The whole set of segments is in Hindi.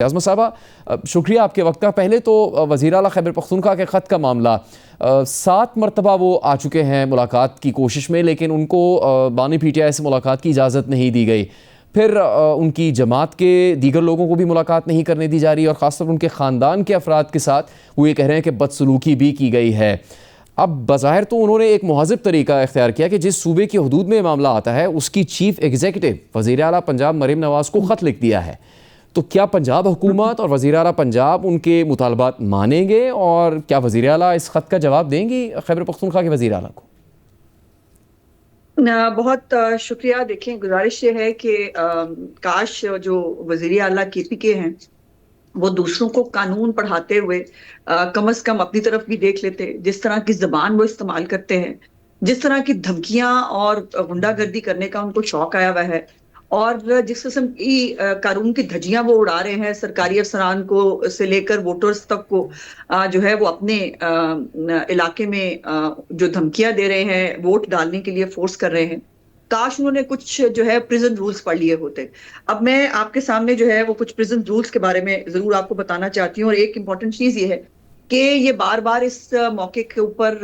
आज़मा साहबा, शुक्रिया आपके वक्त का। पहले तो वज़ीर आला खैबर पख्तूनख्वा के ख़त का मामला 7 मरतबा वो आ चुके हैं मुलाकात की कोशिश में, लेकिन उनको बानी PTI से मुलाकात की इजाज़त नहीं दी गई। फिर उनकी जमात के दीगर लोगों को भी मुलाकात नहीं करने दी जा रही, और ख़ासतौर उनके ख़ानदान के अफराद के साथ वो ये कह रहे हैं कि बदसलूकी भी की गई है। अब बज़ाहिर तो उन्होंने एक मुहज़्ज़ब तरीका इख्तियार किया कि जिस सूबे की हदूद में मामला आता है उसकी चीफ़ एग्जीक्यूटिव वज़ीर आला पंजाब मरीम नवाज़ को ख़त लिख दिया है। तो क्या पंजाब हुकूमत और वज़ीर आला पंजाब उनके मुतालबात मानेंगे, और क्या वज़ीर आला इस ख़त का जवाब देंगी खैबर पख्तूनख्वा के वज़ीर आला को? बहुत शुक्रिया। देखें, गुजारिश ये है कि काश जो वज़ीर आला KPK हैं वो दूसरों को कानून पढ़ाते हुए कम से कम अपनी तरफ भी देख लेते। जिस तरह की जबान वो इस्तेमाल करते हैं, जिस तरह की धमकियां और गुंडागर्दी करने का उनको शौक आया हुआ है, और जिस किस्म की कानून की धज्जियां वो उड़ा रहे हैं सरकारी अफसरान को से लेकर वोटर्स तक को, जो है वो अपने इलाके में जो धमकियां दे रहे हैं, वोट डालने के लिए फोर्स कर रहे हैं। काश उन्होंने कुछ जो है प्रिजन रूल्स पढ़ लिए होते। अब मैं आपके सामने जो है वो कुछ प्रिजन रूल्स के बारे में जरूर आपको बताना चाहती हूँ। और एक इंपॉर्टेंट चीज ये है कि ये बार बार इस मौके के ऊपर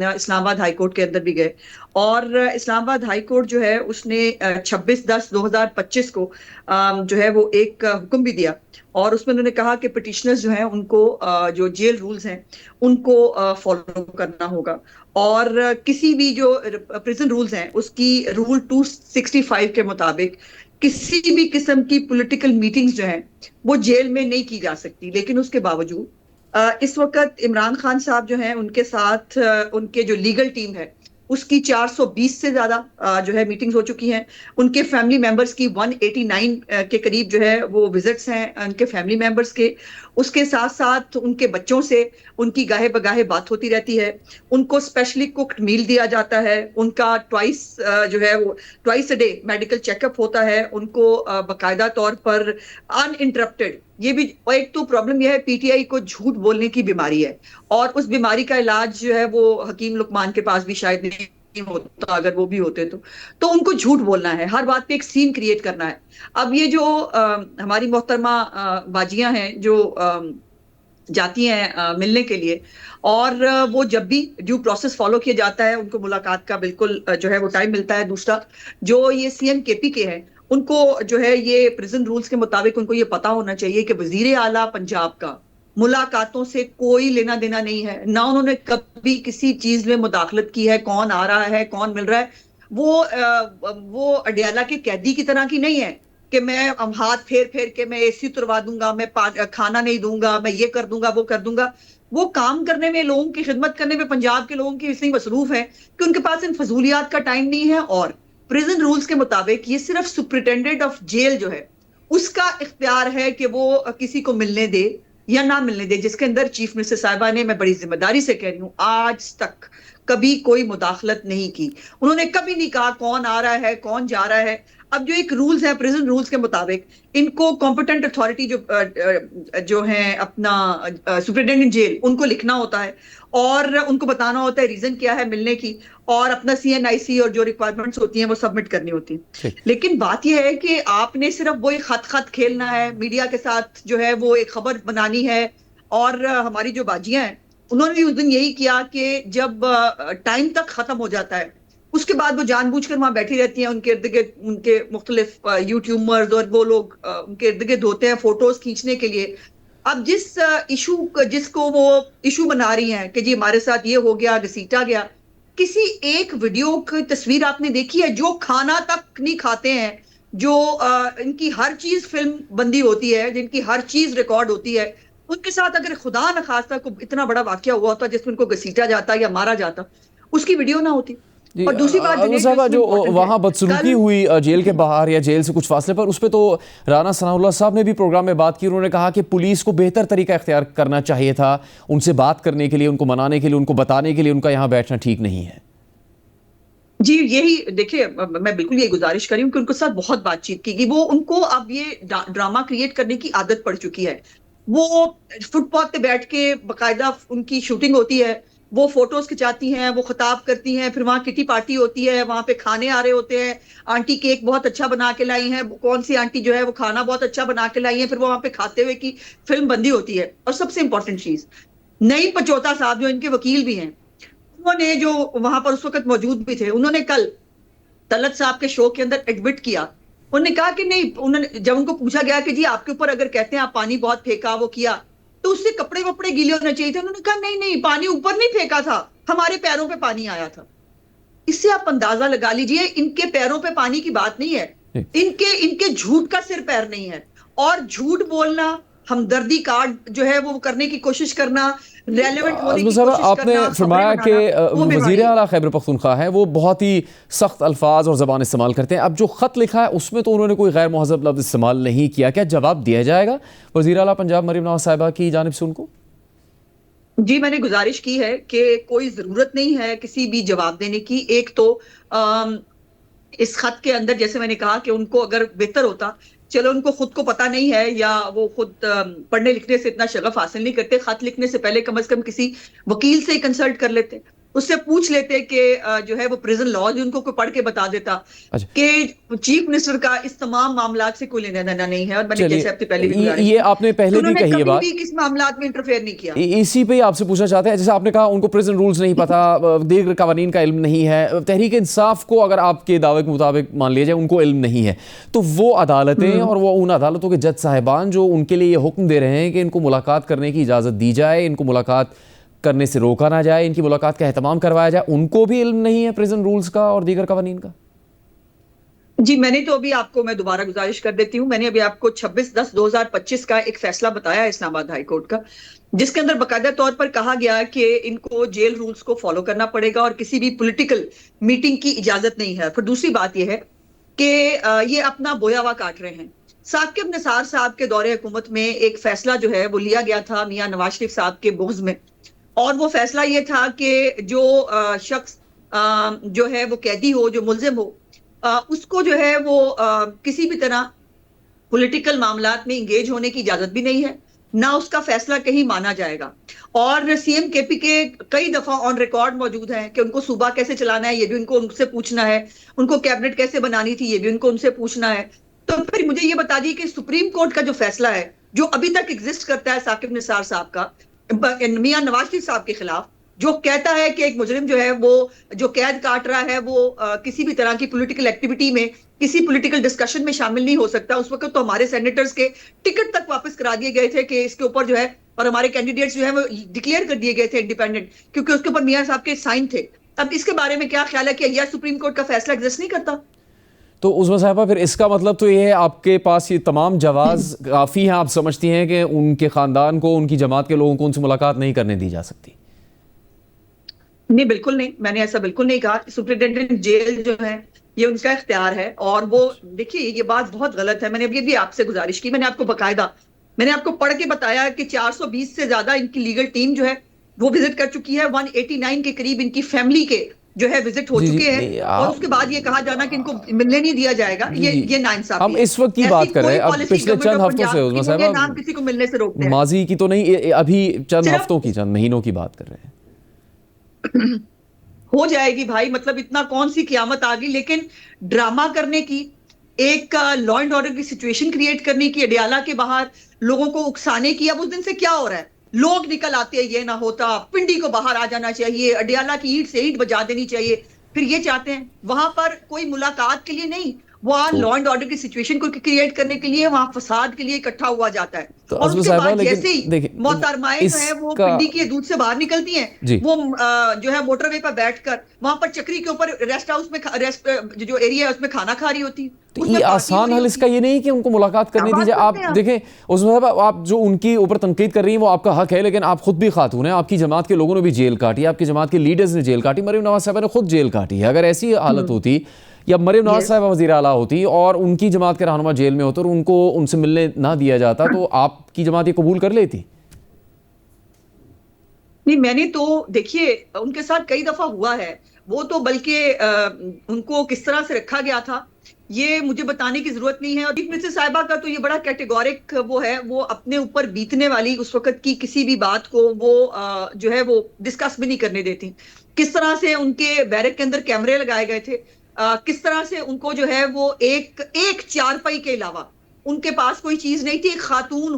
इस्लामाबाद हाई कोर्ट के अंदर भी गए, और इस्लामाबाद हाई कोर्ट जो है उसने 26/10/2025 को जो है वो एक हुक्म भी दिया, और उसमें उन्होंने कहा कि पिटिशनर्स जो हैं उनको जो जेल रूल्स हैं उनको फॉलो करना होगा, और किसी भी जो प्रिजन रूल्स हैं उसकी रूल 265 के मुताबिक किसी भी किस्म की पॉलिटिकल मीटिंग्स जो हैं वो जेल में नहीं की जा सकती। लेकिन उसके बावजूद इस वक्त इमरान खान साहब जो हैं उनके साथ उनके जो लीगल टीम है उसकी 420 से ज्यादा जो है मीटिंग्स हो चुकी हैं। उनके फैमिली मेंबर्स की 189 के करीब जो है वो विजिट्स हैं उनके फैमिली मेंबर्स के। उसके साथ साथ उनके बच्चों से उनकी गाहे बगाहे बात होती रहती है। उनको स्पेशली कुक्ड मील दिया जाता है। उनका ट्वाइस जो है वो twice a day medical checkup होता है। उनको बाकायदा तौर पर अनइंटरप्टेड, ये भी एक तो प्रॉब्लम यह है PTI को झूठ बोलने की बीमारी है, और उस बीमारी का इलाज जो है वो हकीम लुकमान के पास भी शायद नहीं होता, अगर वो भी होते तो उनको झूठ बोलना है, हर बात पे एक सीन क्रिएट करना है। अब ये जो हमारी मोहतरमा बाजियां हैं जो जाती हैं मिलने के लिए, और वो जब भी ड्यू प्रोसेस फॉलो किया जाता है उनको मुलाकात का बिल्कुल जो है वो टाइम मिलता है। दूसरा, जो ये CM KPK है उनको जो है ये प्रिजन रूल्स के मुताबिक उनको ये पता होना चाहिए कि वजीर आला पंजाब का मुलाकातों से कोई लेना देना नहीं है, ना उन्होंने कभी किसी चीज में मुदाखलत की है। कौन आ रहा है, कौन मिल रहा है, वो अडयाला के कैदी की तरह की नहीं है कि मैं हाथ फेर फेर के मैं AC उतरवा दूंगा, मैं खाना नहीं दूंगा, मैं ये कर दूंगा, वो कर दूंगा। वो काम करने में, लोगों की खिदमत करने में पंजाब के लोगों की इसलिए मसरूफ है कि उनके पास इन फजूलियात का टाइम नहीं है। और प्रिजन रूल्स के मुताबिक ये सिर्फ सुप्रिटेंडेंट ऑफ जेल जो है उसका इख्तियार है कि वो किसी को मिलने दे या ना मिलने दे, जिसके अंदर चीफ मिनिस्टर साहिबा ने, मैं बड़ी जिम्मेदारी से कह रही हूं, आज तक कभी कोई मुदाखलत नहीं की। उन्होंने कभी नहीं कहा कौन आ रहा है, कौन जा रहा है। अब जो एक रूल्स है प्रिजन रूल्स के मुताबिक, इनको कॉम्पिटेंट अथॉरिटी जो है अपना सुप्रिटेंडेंट जेल, उनको लिखना होता है और उनको बताना होता है रीजन क्या है मिलने की, और अपना CNIC और जो रिक्वायरमेंट्स होती हैं वो सबमिट करनी होती है। लेकिन बात यह है कि आपने सिर्फ वो एक खत खत खेलना है, मीडिया के साथ जो है वो एक खबर बनानी है। और हमारी जो बाजियां हैं उन्होंने भी उस दिन यही किया कि जब टाइम तक खत्म हो जाता है उसके बाद वो जानबूझकर वहां बैठी रहती हैं। उनके इर्द गिर्द उनके मुख्तलिफ यूट्यूबर्स और वो लोग उनके इर्द गिर्द होते हैं फोटोज खींचने के लिए। अब जिसको वो इशू बना रही हैं कि जी हमारे साथ ये हो गया, घसीटा गया, किसी एक वीडियो की तस्वीर आपने देखी है? जो खाना तक नहीं खाते हैं, जो इनकी हर चीज फिल्म बंदी होती है, जिनकी हर चीज रिकॉर्ड होती है, उनके साथ अगर खुदा न खास्ता को इतना बड़ा वाकया हुआ होता जिसमें उनको घसीटा जाता या मारा जाता, उसकी वीडियो ना होती। जी, और दूसरी बात आज़मा जो साहबा, इसमें जो इम्पोर्टेंट है, वहाँ बदसलूकी कल हुई जेल के बाहर या जेल से कुछ फासले पर, उस पर तो राना सनाउल्लाह साहब ने भी प्रोग्राम में बात की। उन्होंने कहा कि पुलिस को बेहतर तरीका इख्तियार करना चाहिए था उनसे बात करने के लिए, उनको मनाने के लिए, उनको बताने के लिए उनका यहाँ बैठना ठीक नहीं है। जी, यही देखिए, मैं बिल्कुल ये गुजारिश करी हूँ कि उनके साथ बहुत बातचीत की। वो उनको अब ये ड्रामा क्रिएट करने की आदत पड़ चुकी है। वो फुटपाथ पे बैठ के बाकायदा उनकी शूटिंग होती है, वो फोटोज खिंचाती हैं, वो खिताब करती हैं, फिर वहां किटी पार्टी होती है, वहां पे खाने आ रहे होते हैं, आंटी केक बहुत अच्छा बना के लाई हैं, कौन सी आंटी जो है वो खाना बहुत अच्छा बना के लाई है, फिर वो वहां पे खाते हुए की फिल्म बंदी होती है। और सबसे इंपॉर्टेंट चीज, नई पचौता साहब जो इनके वकील भी हैं, उन्होंने जो वहां पर उस वक्त मौजूद भी थे, उन्होंने कल तलत साहब के शो के अंदर एडमिट किया। उन्होंने कहा कि नहीं, उन्होंने जब उनको पूछा गया कि जी आपके ऊपर अगर कहते हैं आप पानी बहुत फेंका, वो किया, तो उससे कपड़े वपड़े गीले होने चाहिए थे। उन्होंने कहा नहीं नहीं, पानी ऊपर नहीं फेंका था, हमारे पैरों पे पानी आया था। इससे आप अंदाजा लगा लीजिए, इनके पैरों पे पानी की बात नहीं है, इनके इनके झूठ का सिर पैर नहीं है। और झूठ बोलना, हमदर्दी कार्ड जो है वो करने की कोशिश करना, रेलेवेंट होने आज़मा की साहबा, कोशिश आपने करना, फरमाया खबरें कि बनाना, वो वज़ीर बीमारी है। आला खैबर पख्तूनख्वा है, वो बहुत ही सख्त अल्फाज और ज़बान इस्तेमाल करते हैं। अब जो ख़त लिखा है उसमें तो उन्होंने कोई गैर महज़ब लफ्ज़ इस्तेमाल नहीं किया, क्या जवाब दिया जाएगा वज़ीर आला पंजाब मरीम नवाज़ साहिबा की जानिब से उनको? जी, मैंने गुजारिश की है कि कोई जरूरत नहीं है किसी भी जवाब देने की। एक तो अम, इस खत के अंदर जैसे मैंने कहा कि उनको अगर बेहतर होता, चलो उनको खुद को पता नहीं है या वो खुद पढ़ने लिखने से इतना शगफ हासिल नहीं करते, खत लिखने से पहले कम से कम किसी वकील से कंसल्ट कर लेते, उससे पूछ लेते कि जो है वो प्रिजन लॉ उनको कोई पढ़ के बता देता अच्छा, कि चीफ मिनिस्टर का इस तमाम मामलात से कोई लेना देना नहीं है। और मैंने चलिए, जैसे आपसे पहले भी ये गुजारिश ये की आपने कि पहले भी उन्होंने कही है कभी बात। भी किस मामलात में इंटरफेयर नहीं किया। इसी पे ही आपसे पूछना चाहते हैं, जैसे आपने कहा उनको प्रिजन रूल्स नहीं पता, दीगर कवानीन का इल्म नहीं है, तहरीक इंसाफ को अगर आपके दावे के मुताबिक मान लिया जाए उनको इल्म नहीं है, तो वो अदालतें और वो उन अदालतों के जज साहिबान जो उनके लिए ये हुक्म दे रहे हैं कि इनको मुलाकात करने की इजाज़त दी जाए, इनको मुलाकात करने से रोका ना जाए, इनकी मुलाकात का एहतमाम करवाया जाए, उनको भी इल्म नहीं है प्रिजन रूल्स का और दीगर कवानीन का? जी, मैंने तो अभी आपको, मैं दोबारा गुजारिश कर देती हूँ, मैंने अभी आपको 26/10/2025 का एक फैसला बताया इस्लामाबाद हाई कोर्ट का, जिसके अंदर बाकायदा तौर पर कहा गया कि इनको जेल रूल्स को फॉलो करना पड़ेगा और किसी भी पॉलिटिकल मीटिंग की इजाजत नहीं है। फिर दूसरी बात यह है कि ये अपना बोया हुआ काट रहे हैं। साकिब निसार साहब के दौरे हुकूमत में एक फैसला जो है वो लिया गया था मियां नवाज शरीफ साहब के बुग़्ज़ में, और वो फैसला ये था कि जो शख्स जो है वो कैदी हो, जो मुल्जिम हो, उसको जो है वो किसी भी तरह पॉलिटिकल मामलात में इंगेज होने की इजाजत भी नहीं है, ना उसका फैसला कहीं माना जाएगा। और सीएम केपी के कई दफा ऑन रिकॉर्ड मौजूद हैं कि उनको सूबा कैसे चलाना है ये भी उनको उनसे पूछना है, उनको कैबिनेट कैसे बनानी थी ये भी उनको उनसे पूछना है। तो फिर मुझे ये बता दिए कि सुप्रीम कोर्ट का जो फैसला है, जो अभी तक एग्जिस्ट करता है साकिब निसार साहब का मियां नवाज शरीफ साहब के खिलाफ, जो कहता है कि एक मुजरिम जो है वो जो कैद काट रहा है वो किसी भी तरह की पॉलिटिकल एक्टिविटी में, किसी पॉलिटिकल डिस्कशन में शामिल नहीं हो सकता। उस वक्त तो हमारे सेनेटर्स के टिकट तक वापस करा दिए गए थे कि इसके ऊपर जो है, और हमारे कैंडिडेट्स जो है वो डिक्लेयर कर दिए गए थे इंडिपेंडेंट, क्योंकि उसके ऊपर मियां साहब के साइन थे। अब इसके बारे में क्या ख्याल है कि यह सुप्रीम कोर्ट का फैसला एग्जिस्ट नहीं करता? तो उस्मा साहिबा, फिर इसका मतलब तो ये है आपके पास ये तमाम जवाज़ काफ़ी हैं, आप समझती हैं कि उनके ख़ानदान को, उनकी जमात के लोगों को उनसे मुलाकात नहीं करने दी जा सकती? नहीं, बिल्कुल नहीं, मैंने ऐसा बिल्कुल नहीं कहा। सुप्रिंटेंडेंट जेल जो है ये उनका इख्तियार है, और वो देखिए ये बात बहुत गलत है। मैंने अभी भी आपसे गुजारिश की, मैंने आपको बकायदा, मैंने आपको पढ़ के बताया कि 420 से ज्यादा इनकी लीगल टीम जो है वो विजिट कर चुकी है, 189 के करीब इनकी फैमिली के जो है विजिट हो जी जी, चुके हैं। नहीं और आप, उसके बाद ये कहा जाना कि इनको मिलने नहीं दिया जाएगा, जी जी, ये नाइंसाफी हम है। इस वक्त की ऐसी बात कर रहे कोई हैं, अब पॉलिसी पिछले गवर्नमेंट चंद ऑफ हफ्तों से पंजाब उस्मा की नहीं है, ना हम साहिबा, किसी को मिलने से रोकते हैं। माजी की तो नहीं, अभी चंद सिर्फ हफ्तों की, चंद महीनों की बात कर रहे हैं। हो जाएगी भाई, मतलब इतना कौन सी कियामत आ गई, लेकिन ड्रामा करने की, एक लॉ एंड ऑर्डर की सिचुएशन क्रिएट करने की, अडियाला के बाहर लोगों को उकसाने की। अब उस दिन से क्या हो रहा है, लोग निकल आते हैं, ये ना होता, पिंडी को बाहर आ जाना चाहिए, अडियाला की ईंट से ईंट बजा देनी चाहिए। फिर ये चाहते हैं वहां पर कोई मुलाकात के लिए नहीं, वहां तो लॉ एंड ऑर्डर की सिचुएशन को क्रिएट करने के लिए, वहां फसाद के लिए इकट्ठा हुआ जाता है। और अज़मा उसके साहिबा, बाद लेकिन जैसे ही देखिए मोहतरमाएं जो है वो इसका, पिंडी की दूध से बाहर निकलती हैं, जी, वो जो है मोटरवे पर बैठकर वहां पर चक्री के ऊपर रेस्ट हाउस में रेस्ट जो एरिया है उसमें खाना खा रही होती, तो उसमें ये पार्टी हो आसान रही हल होती। इसका ये नहीं कि उनको मुलाकात क्या करने बात दीजिए। करते आप हैं आप? देखें उस्मा साहब, आप जो उनकी ऊपर तनकीद कर रही हैं वो आपका हक है, लेकिन आप खुद भी खातून हैं, आपकी जमात के लोगों ने भी जेल काटी, आपकी जमात के लीडर्स ने जेल काटी, मरीम नवाज साहबा ने खुद जेल काटी है। अगर ऐसी हालत होती, या मरीम नवाज यस, साहबा वज़ीर आला होती और उनकी जमात के रहनुमा जेल में होते और उनको उनसे मिलने ना दिया जाता, तो आपकी जमात ये कबूल कर लेती? नहीं मैंने तो देखिए उनके साथ कई दफा हुआ है, वो तो बल्कि उनको किस तरह से रखा गया था ये मुझे बताने की जरूरत नहीं है। और चीफ मिनिस्टर साहिबा का तो ये बड़ा कैटेगोरिक वो है, वो अपने ऊपर बीतने वाली उस वक्त की किसी भी बात को वो जो है वो डिस्कस भी नहीं करने देती। किस तरह से उनके बैरक के अंदर कैमरे लगाए गए थे, किस तरह से उनको जो है वो एक एक चारपाई के अलावा उनके पास कोई चीज नहीं थी। एक खातून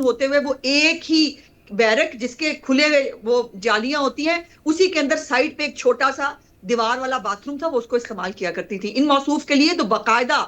होते हुए वो एक ही बैरक जिसके खुले हुए वो जालियां होती हैं, उसी के अंदर साइड पे एक छोटा सा दीवार वाला बाथरूम था, वो उसको इस्तेमाल किया करती थी। इन मौसूफ के लिए तो बाकायदा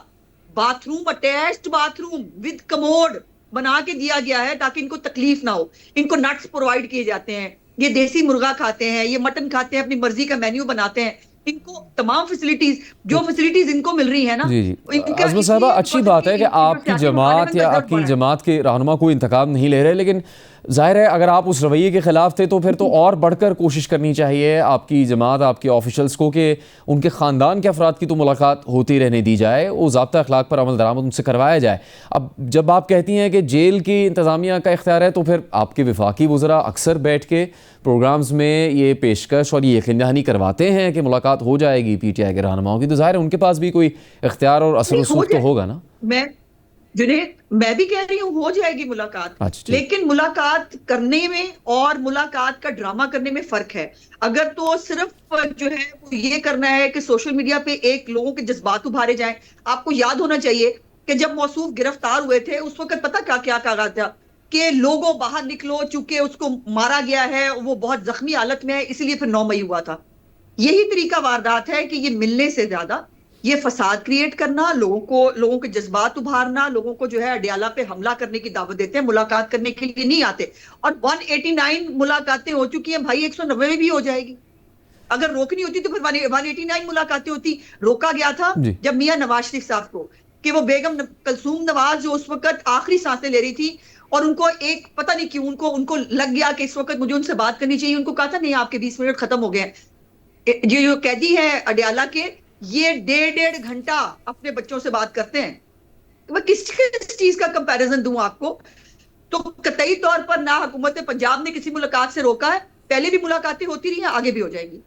bathroom, attached bathroom with commode बना के दिया गया है ताकि इनको तकलीफ ना हो। इनको नट्स प्रोवाइड किए जाते हैं, ये देसी मुर्गा खाते हैं, ये मटन खाते हैं, अपनी मर्जी का मेन्यू बनाते हैं। इनको तमाम फैसिलिटीज, जो फैसिलिटीज इनको मिल रही है ना, जी जी। इनका अज़मा साहबा, इसलिए अच्छी बिकॉज बात है कि इनकी आपकी सियासी जमात मुकाबले या में दर्द आपकी बढ़ा है। जमात के रहनुमा कोई इंतकाम नहीं ले रहे, लेकिन जाहिर है अगर आप उस रवैये के ख़िलाफ़ थे तो फिर तो और बढ़कर कोशिश करनी चाहिए आपकी जमात, आपके ऑफिशल्स को, कि उनके ख़ानदान के अफराद की तो मुलाकात होती रहने दी जाए, वो ज़ाब्ता अखलाक पर अमल दरामद उनसे करवाया जाए। अब जब आप कहती हैं कि जेल की इंतज़ामिया का इख्तियार है, तो फिर आपके वफाकी वज़रा अक्सर बैठ के प्रोग्राम्स में ये पेशकश और ये यकीन दहानी करवाते हैं कि मुलाकात हो जाएगी PTI के रहनुमाओं की, तो ज़ाहिर है उनके पास भी कोई इख्तियार और असर नहीं, हो रसूख तो जाए। होगा ना। मैं जुनेद, मैं भी कह रही हूँ हो जाएगी मुलाकात, अच्छा ठीक। लेकिन मुलाकात करने में और मुलाकात का ड्रामा करने में फर्क है। अगर तो सिर्फ जो है वो ये करना है कि सोशल मीडिया पे एक लोगों के जज्बात उभारे जाएं। आपको याद होना चाहिए कि जब मौसूफ गिरफ्तार हुए थे उस वक्त पता क्या क्या कहा था कि लोगों बाहर निकलो, चूंकि उसको मारा गया है, वो बहुत जख्मी हालत में है, इसलिए फिर 9 मई हुआ था। यही तरीका वारदात है कि ये मिलने से ज्यादा ये फसाद क्रिएट करना, लोगों के जज्बात उभारना, लोगों को जो है अडियाला पे हमला करने की दावत देते हैं, मुलाकात करने के लिए नहीं आते। और 189 मुलाकातें हो चुकी हैं भाई, 190 भी हो जाएगी। अगर रोकनी होती तो फिर 189 मुलाकातें होती। रोका गया था जी जब मियां नवाज शरीफ साहब को, कि वो बेगम कलसूम नवाज जो उस वक्त आखिरी सांसें ले रही थी, और उनको एक पता नहीं क्यों उनको उनको लग गया कि इस वक्त मुझे उनसे बात करनी चाहिए। उनको कहा था नहीं, आपके 20 मिनट खत्म हो गए हैं। ये जो कैदी है अडयाला के, ये 1.5 घंटा अपने बच्चों से बात करते हैं। तो मैं किस चीज का कंपैरिजन दूं आपको? तो कतई तौर पर ना हुकूमत पंजाब ने किसी मुलाकात से रोका है, पहले भी मुलाकातें होती रही हैं, आगे भी हो जाएंगी।